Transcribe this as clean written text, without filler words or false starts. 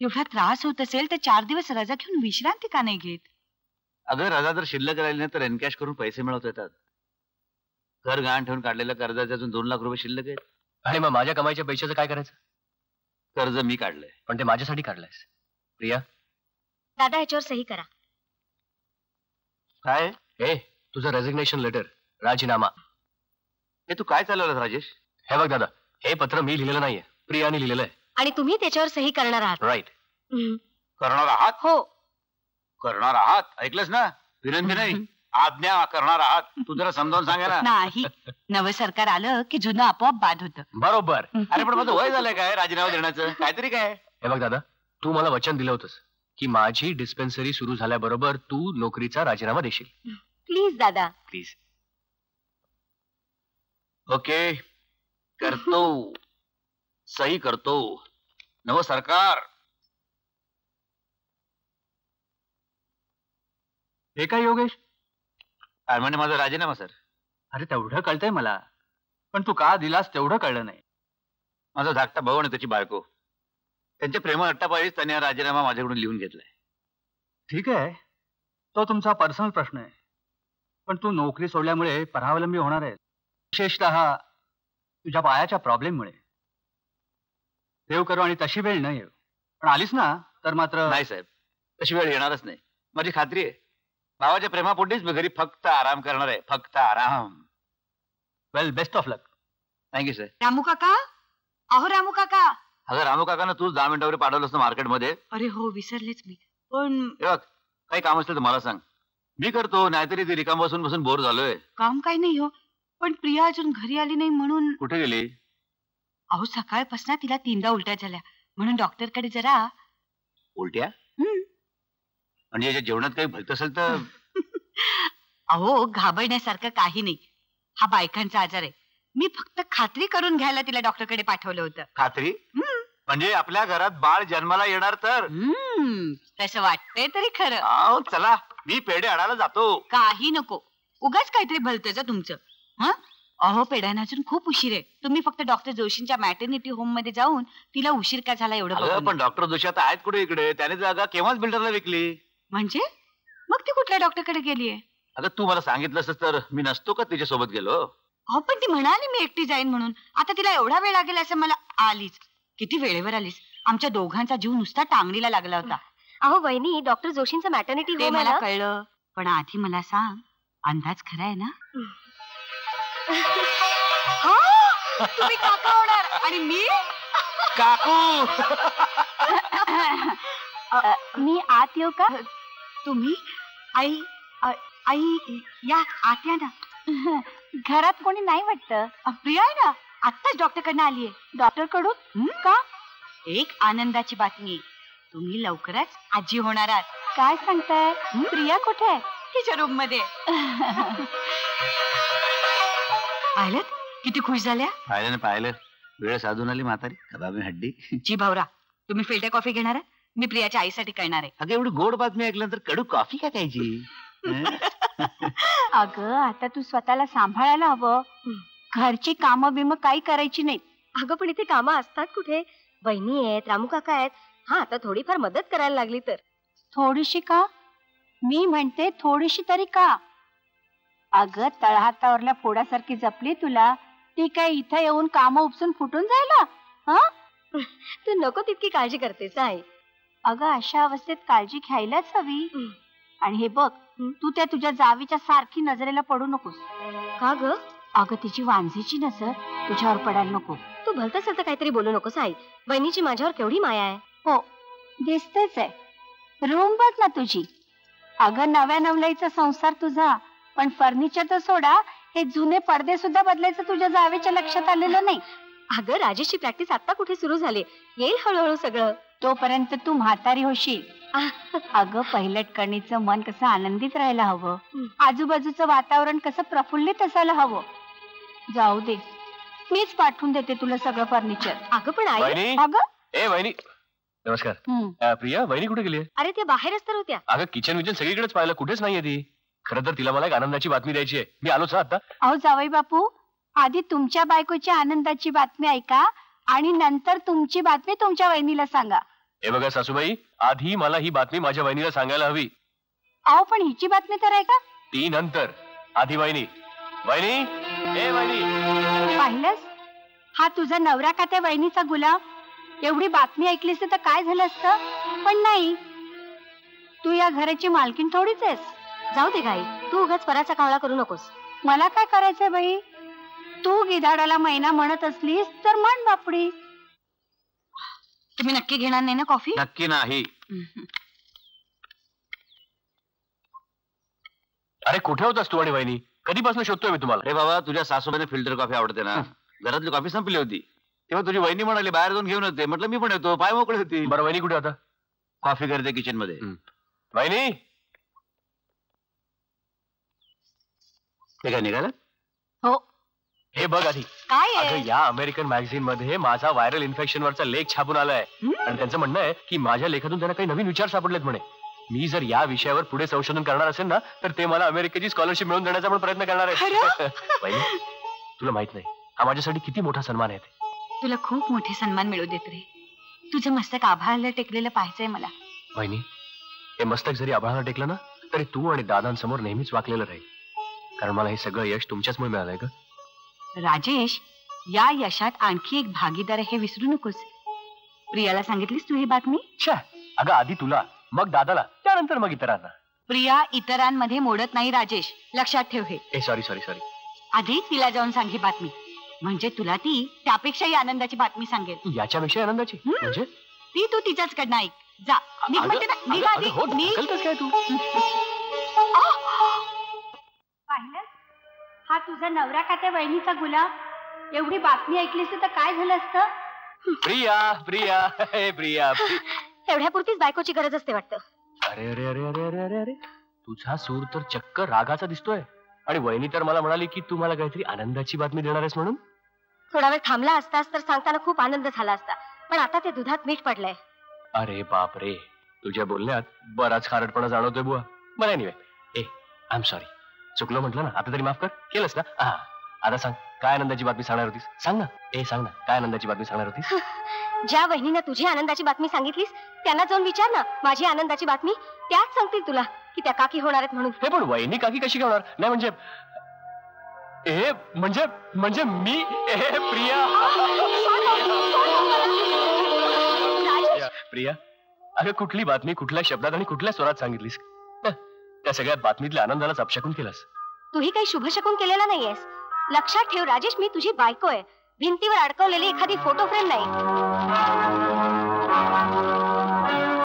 एवढा त्रास होत असेल तर 4 दिवस रजा घेऊन विश्रांती का नाही घेत? अगं रजा जर शिल्लक राहिली नाही तर एनकॅश करून पैसे मिळवता येतात. घर गहाण ठेवून काढलेल्या कर्जाचे अजून 2 लाख रुपये शिल्लक आहेत. आणि मग माझ्या कमाईच्या पैशाचं काय करायचं? कर्ज मी काढलंय. पण ते माझ्यासाठी काढलंयस. प्रिया दादा ह्याच्यावर सही करा. काय हे तुझं रेझिग्नेशन लेटर, राजीनामा. हे तू काय चालवलं राजेश? हे बघ दादा, हे पत्र मी लिहिलेलं नाहीये, प्रियाने लिहिलेलं आहे. आणि तुम्ही त्याच्यावर सही करणार आहात. राईट. करणार आहात? हो. करणार आहात, ऐकलंस ना? विनंती नाही, आज्ञा करणार आहात. तू जरा समजावून सांगा ना. नाही, नवं सरकार आलं की जुनं आपोआप बाद होतं. बरोबर. अरे पण माझं वय झालंय काय राजीनामा देण्याचं? काहीतरी काय. हे बघ दादा, तू मला वचन दिलं होतंस की माझी डिस्पेन्सरी सुरू झाल्याबरोबर तू नोकरीचा राजीनामा देशील. प्लीज दादा. प्लीज. ओके, करतो, सही करतो. नवं सरकार. हे काय योगेश? म्हणजे माझा राजीनामा सर. अरे तेवढं कळतंय मला, पण तू का दिलास तेवढं कळलं नाही. माझा धाकटा भाऊ आणि त्याची बायको, त्यांच्या प्रेम अट्टापायीच त्याने हा राजीनामा माझ्याकडून लिहून घेतलाय. ठीक आहे, तो तुमचा पर्सनल प्रश्न आहे, पण तू नोकरी सोडल्यामुळे परावलंबी होणार आहे, विशेषतः तुझ्या पायाच्या प्रॉब्लेममुळे. देव करू आणि तशी वेळ नाही येऊ, पण आलीस ना तर मात्र. नाही साहेब, तशी वेळ येणारच नाही, माझी खात्री आहे. भावाच्या प्रेमापोटीच मी घरी फक्त आराम करणार आहे, फक्त आराम. Well, best of luck. Thank you sir. Ramu काका, अहो रामू काका. अगं रामू काकांना तूच 10 मिनिटावर पाठवलंस ना मार्केटमध्ये. अरे हो, विसरलेच मी. पण बघ, काही काम असलं तर मला सांग, मी करतो. नाहीतरी ती रिकाम बसून बसून बोर झालोय. काम काही नाही हो, पण प्रिया अजून घरी आली नाही म्हणून. कुठे गेली? अहो सकाळपासून तिला 3दा उलट्या झाल्या, म्हणून डॉक्टरकडे जरा. उलट्या? म्हणजे याच्या जेवणात काही भलत असेल तर. अहो घाबरण्यासारखं काही नाही, हा बायकांचा आजार आहे. मी फक्त खात्री करून घ्यायला तिला डॉक्टरकडे पाठवलं होतं. खात्री? म्हणजे आपल्या घरात बाळ जन्माला येणार तर? तसं वाटतंय तरी खरं. चला, मी पेढे आणायला जातो. काही नको, उगाच काहीतरी भलतंच तुमचं. हा, अहो पेढ्यांना अजून खूप उशीर आहे. तुम्ही फक्त डॉक्टर जोशींच्या मॅटर्निटी होम मध्ये जाऊन तिला उशीर का झाला एवढं बघा. पण डॉक्टर जोशी आता आहेत कुठे इकडे? त्याने जागा केव्हाच बिल्डरला विकली. म्हणजे मग ती कुठल्या डॉक्टरकडे गेलीये? अगं तू मला सांगितलं असतं तर मी नसतो का तिच्यासोबत गेलो. अहो पण ती म्हणाली मी एकटी जाईन म्हणून. आता तिला एवढा वेळ लागेल असं मला. आलीच, किती वेळेवर आलीस. आमच्या दोघांचा जीव नुसता टांगणीला लागला होता. अहो वहिनी, डॉक्टर जोशींचं मॅटर्निटी ते मला कळलं, पण आधी मला सांग, अंदाज खरा आहे ना? तुम्ही काका होणार आणि मी काकू. मी आत येऊ का? तुम्ही आई आई या आत या ना. घरात कोणी नाही वाटतं. प्रिया आहे ना, आत्ताच डॉक्टर कडून आलीये. डॉक्टर कडून का? एक आनंदाची बातमी, तुम्ही लवकरच आजी होणार आहात. काय सांगताय? प्रिया कुठे आहे? तिच्या रूम मध्ये. पाहिलं किती खुश झाल्या? पाहिलं ना, पाहिलं. वेळ साधून आली म्हातारी कबाबी हड्डी. जी भावरा, तुम्ही फिल्टर कॉफी घेणार आहे? मी प्रियाच्या आईसाठी करणार आहे. अगं एवढी गोड बातमी ऐकल्यानंतर कडू कॉफी का प्यायची? अगं आता तू स्वतःला सांभाळायला हवं. घरची कामं बिमं काही करायची नाहीत. अगं पण इथे कामं असतात कुठे? बहिणी आहेत, रामू काका आहेत. हा, आता थोडीफार मदत करायला लागली तर. थोडीशी का? मी म्हणते थोडीशी तरी का? अगं तळहातावरल्या फोडासारखी जपली तुला, ती काय इथं येऊन कामं उपसून फुटून जायला? हा, तू नको तितकी काळजी करतेस आई. अगं अशा अवस्थेत काळजी घ्यायलाच हवी. आणि हे बघ, तू त्या तुझ्या जावीच्या सारखी नजरेला पडू नकोस. का ग? अगं तिची वांझेची नजर तुझ्यावर पडायला नको. तू भलतं सलतं काहीतरी बोलू नकोस आई. बहिणीची माझ्यावर केवढी माया आहे. हो, दिसतेच आहे. रूम बघ ना तुझी. अगं नव्या नवलाईचा संसार तुझा, पण फर्निचर तर सोडा, हे जुने पडदे सुद्धा बदलायचं तुझ्या जावेच्या लक्षात आलेलं नाही. अगं राजेशची प्रॅक्टिस आता कुठे सुरू झाली, येईल हळूहळू सगळं. तोपर्यंत तू म्हातारी होशील. अगं पहिलट कणीचं मन कसं आनंदित राहायला हवं, आजूबाजूचं वातावरण कसं प्रफुल्लित असायला हवं. जाऊ दे, मीच पाठवून देते तुला सगळं फर्निचर. अगं पण आई. अगं ए वहिनी, नमस्कार. प्रिया, वहिनी कुठे गेली? अरे ते बाहेरच तर होत्या. अगं किचन विचन सगळीकडेच पाहिलं, कुठेच नाहीये ती. खरं तर तिला मला एक आनंदाची बातमी द्यायची आहे. मी आलोच आता. अहो जावई बापू, आधी तुमच्या बायकोची आनंदाची बातमी ऐका आणि नंतर तुमची बातमी तुमच्या वहिनीला सांगा. हे बघा सासूबाई, आधी मला ही बातमी माझ्या वहिनीला सांगायला हवी. अहो पण हिची बातमी तर आहे का? ती नंतर. आधी वहिनी. वहिनी, ए वहिनी. पाहिलंस, हा तुझा नवरा का त्या वहिनीचा गुलाम? एवढी बातमी ऐकलीस तर काय झालं असतं, पण नाही, तू या घराची मालकीण थोडीच आहेस. जाऊ दे गाई, तू उगाच पराचा कावळा करू नकोस. मला काय करायचंय बाई? तू गिधाडाला महिना म्हणत असलीस तर म्हण बापडी. तुम्ही नक्की घेणार नाही ना कॉफी? नक्की नाही. अरे कुठे होतास तू आणि वहिनी? कधीपासून शोधतोय मी तुम्हाला. अरे बाबा, तुझ्या सासूबाईने फिल्टर कॉफी आवडते ना. घरातली कॉफी संपली होती तेव्हा तुझी वहिनी म्हणाली बाहेर जाऊन घेऊन येते. म्हटलं मी पण येतो, पाय मोकळे होती. बरं, वहिनी कुठे होता? कॉफी करते किचन मध्ये. वहिनी, ते काय निघालं? हो. हे बघ आधी. काय अगं, या अमेरिकन मॅगझिन मध्ये माझा व्हायरल इन्फेक्शन वरचा लेख छापून आलाय आणि त्यांचं म्हणणं आहे की माझ्या लेखातून त्यांना काही नवीन विचार सापडलेत म्हणे. मी जर या विषयावर पुढे संशोधन करणार असेल ना तर ते मला अमेरिकेची स्कॉलरशिप मिळवून देण्याचा पण प्रयत्न करणार आहे. वहिनी, तुला माहित नाही हा माझ्यासाठी किती मोठा सन्मान आहे ते. तुला खूप मोठे सन्मान मिळू देत रे. तुझं मस्तक आभाळाला टेकलेलं पाहायचंय मला. वहिनी, हे मस्तक जरी आभाळाला टेकलं ना तरी तू आणि दादांसमोर नेहमीच वाकलेलं राहील. कारण मला हे सगळं यश तुमच्याचमुळे मिळालंय का. राजेश, या यशात आणखी एक भागीदार आहे हे विसरू नकोस. प्रियाला सांगितलीस तू ही बातमी? छा, अगं आधी तुला, मग दादाला, त्यानंतर मग इतरांना. प्रिया इतरांमध्ये मोडत नाही राजेश, लक्षात ठेव हे. ए सॉरी सॉरी सॉरी. आधी तिला जाऊन सांग ही बातमी, म्हणजे तुला ती त्यापेक्षाही आनंदाची बातमी सांगेल. याच्याविषयी आनंदाची म्हणजे? ती तू तिच्याचकडनं ऐक. जा, निघ म्हणते ना, निघ आधी, निघ. ढकलतोस काय तू? पाहिलंस, हा तुझा नवरा का त्या वहिनीचा गुलाम? एवढी बातमी ऐकलीस तर काय झालं असतं? प्रिया प्रिया हे प्रिया. एवढ्यापुरतीच बायकोची गरज असते वाटतं. अरे अरे अरे अरे अरे अरे अरे, तुझा सूर तर चक्क रागाचा दिसतोय. आणि वहिनी तर मला म्हणाली की तू मला काहीतरी आनंदाची बातमी देणार आहेस म्हणून. थोडा वेळ थांबला असतास तर सांगताना खूप आनंद झाला असता, पण आता ते दुधात मीठ पडलंय. अरे बाप रे, तुझ्या बोलण्यात बराच खारटपणा जाणवतोय बुवा. बरं anyway, A I am sorry. चुकलो म्हटलं ना, आता तरी माफ कर. केलंस ना? हा, आता सांग काय आनंदाची बातमी सांगणार होतीस? सांग ना. ए सांग ना, काय आनंदाची बातमी सांगणार होतीस? ज्या वहिनीनं तुझी आनंदाची बातमी सांगितलीस त्यांना जाऊन विचार ना माझी आनंदाची बातमी. त्याच सांगतील तुला की त्या काकी होणार आहेत म्हणून. हे पण वहिनी काकी कशी होणार? नाही म्हणजे ए म्हणजे म्हणजे मी ए प्रिया. प्रिया, अगं कुठली बातमी कुठल्या शब्दात आणि कुठल्या स्वरात सांगितलीस? त्या सगळ्या बातमीतल्या आनंदालाच अपशकून केलास. तूही काही शुभशकून केलेला नाहीयेस. लक्षात ठेव राजेश, मी तुझी बायको आहे, भिंतीवर अडकवलेली एखादी फोटो फ्रेम नाही.